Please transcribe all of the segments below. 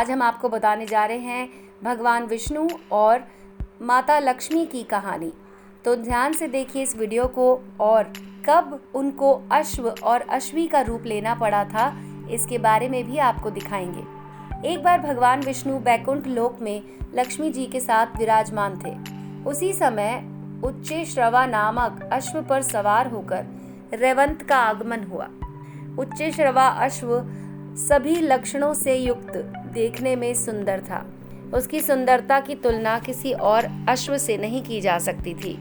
आज हम आपको बताने जा रहे हैं भगवान विष्णु और माता लक्ष्मी की कहानी। तो ध्यान से देखिए इस वीडियो को और कब उनको अश्व और अश्वी का रूप लेना पड़ा था इसके बारे में भी आपको दिखाएंगे। एक बार भगवान विष्णु बैकुंठ लोक में लक्ष्मी जी के साथ विराजमान थे। उसी समय उच्चैश्रवा नामक अश्व पर सवार होकर रेवंत का आगमन हुआ। उच्चैश्रवा अश्व सभी लक्षणों से युक्त देखने में सुंदर था। उसकी सुंदरता की तुलना किसी और अश्व से नहीं की जा सकती थी।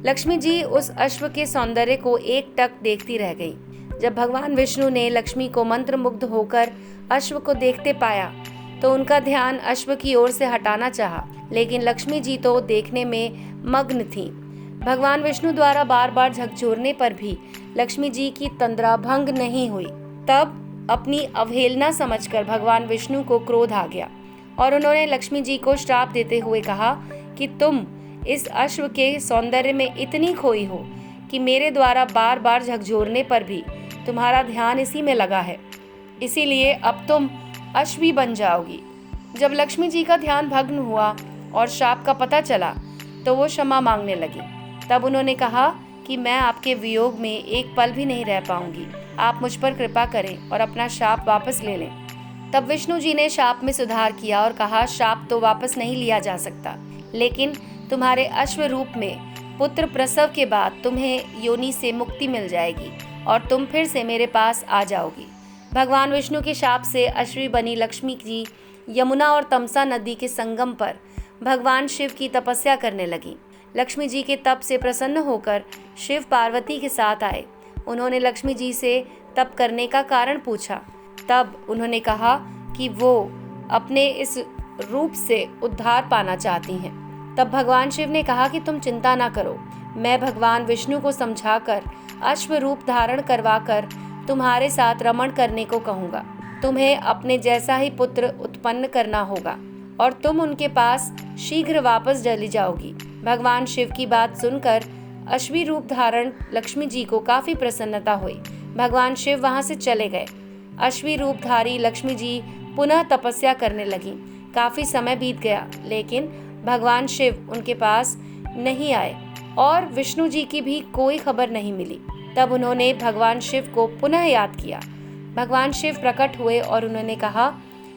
लक्ष्मी जी उस अश्व के सौंदर्य को एकटक देखती रह गई। जब भगवान विष्णु ने लक्ष्मी को मंत्रमुग्ध होकर अश्व को देखते पाया तो उनका ध्यान अश्व की ओर से हटाना चाहा, लेकिन लक्ष्मी जी तो देखने में मग्न थीं। भगवान विष्णु द्वारा बार बार झकझोरने पर भी लक्ष्मी जी की तंद्रा भंग नहीं हुई। तब अपनी अवहेलना समझकर भगवान विष्णु को क्रोध आ गया और उन्होंने लक्ष्मी जी को श्राप देते हुए कहा कि तुम इस अश्व के सौंदर्य में इतनी खोई हो कि मेरे द्वारा बार बार झकझोरने पर भी तुम्हारा ध्यान इसी में लगा है, इसीलिए अब तुम अश्वी बन जाओगी। जब लक्ष्मी जी का ध्यान भग्न हुआ और श्राप का पता चला तो वो क्षमा मांगने लगी। तब उन्होंने कहा कि मैं आपके वियोग में एक पल भी नहीं रह पाऊंगी, आप मुझ पर कृपा करें और अपना शाप वापस ले लें। तब विष्णु जी ने शाप में सुधार किया और कहा, शाप तो वापस नहीं लिया जा सकता, लेकिन तुम्हारे अश्व रूप में पुत्र प्रसव के बाद तुम्हें योनि से मुक्ति मिल जाएगी और तुम फिर से मेरे पास आ जाओगी। भगवान विष्णु के शाप से अश्वी बनी लक्ष्मी जी यमुना और तमसा नदी के संगम पर भगवान शिव की तपस्या करने लगी। लक्ष्मी जी के तप से प्रसन्न होकर शिव पार्वती के साथ आए। उन्होंने लक्ष्मी जी से तप करने का कारण पूछा। तब उन्होंने कहा कि वो अपने इस रूप से उद्धार पाना चाहती हैं। तब भगवान शिव ने कहा कि तुम चिंता ना करो, मैं भगवान विष्णु को समझाकर अश्व रूप धारण करवाकर तुम्हारे साथ रमण करने को कहूँगा। तुम्हें अपने जैसा ही पुत्र उत्पन्न करना होगा और तुम उनके पास शीघ्र वापस चली जाओगी। भगवान शिव की बात सुनकर अश्वी रूप धारण लक्ष्मी जी को काफी प्रसन्नता हुई। भगवान शिव वहां से चले गए। अश्वी रूपधारी लक्ष्मी जी पुनः तपस्या करने लगी। काफी समय बीत गया, लेकिन भगवान शिव उनके पास नहीं आए और विष्णु जी की भी कोई खबर नहीं मिली। तब उन्होंने भगवान शिव को पुनः याद किया। भगवान शिव प्रकट हुए और उन्होंने कहा,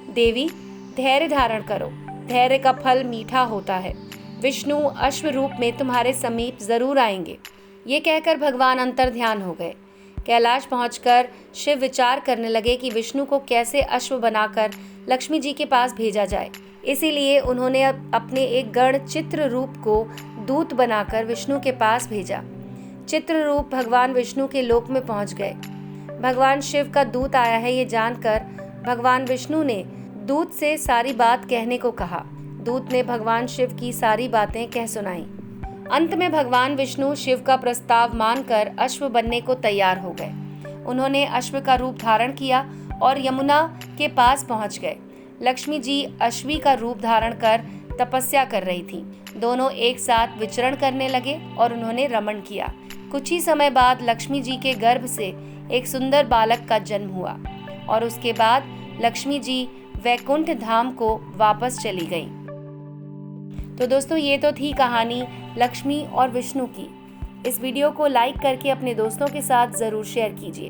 देवी धैर्य धारण करो, धैर्य का फल मीठा होता है। विष्णु अश्व रूप में तुम्हारे समीप जरूर आएंगे। ये कहकर भगवान अंतर ध्यान हो गए। कैलाश पहुंचकर शिव विचार करने लगे कि विष्णु को कैसे अश्व बनाकर लक्ष्मी जी के पास भेजा जाए। इसीलिए उन्होंने अपने एक गण चित्र रूप को दूत बनाकर विष्णु के पास भेजा। चित्र रूप भगवान विष्णु के लोक में पहुंच गए। भगवान शिव का दूत आया है ये जानकर भगवान विष्णु ने दूत से सारी बात कहने को कहा। दूत ने भगवान शिव की सारी बातें कह सुनाई। अंत में भगवान विष्णु शिव का प्रस्ताव मानकर अश्व बनने को तैयार हो गए। उन्होंने अश्व का रूप धारण किया और यमुना के पास पहुंच गए। लक्ष्मी जी अश्वी का रूप धारण कर तपस्या कर रही थी। दोनों एक साथ विचरण करने लगे और उन्होंने रमण किया। कुछ ही समय बाद लक्ष्मी जी के गर्भ से एक सुंदर बालक का जन्म हुआ और उसके बाद लक्ष्मी जी वैकुंठ धाम को वापस चली गईं। तो दोस्तों ये तो थी कहानी लक्ष्मी और विष्णु की। इस वीडियो को लाइक करके अपने दोस्तों के साथ ज़रूर शेयर कीजिए।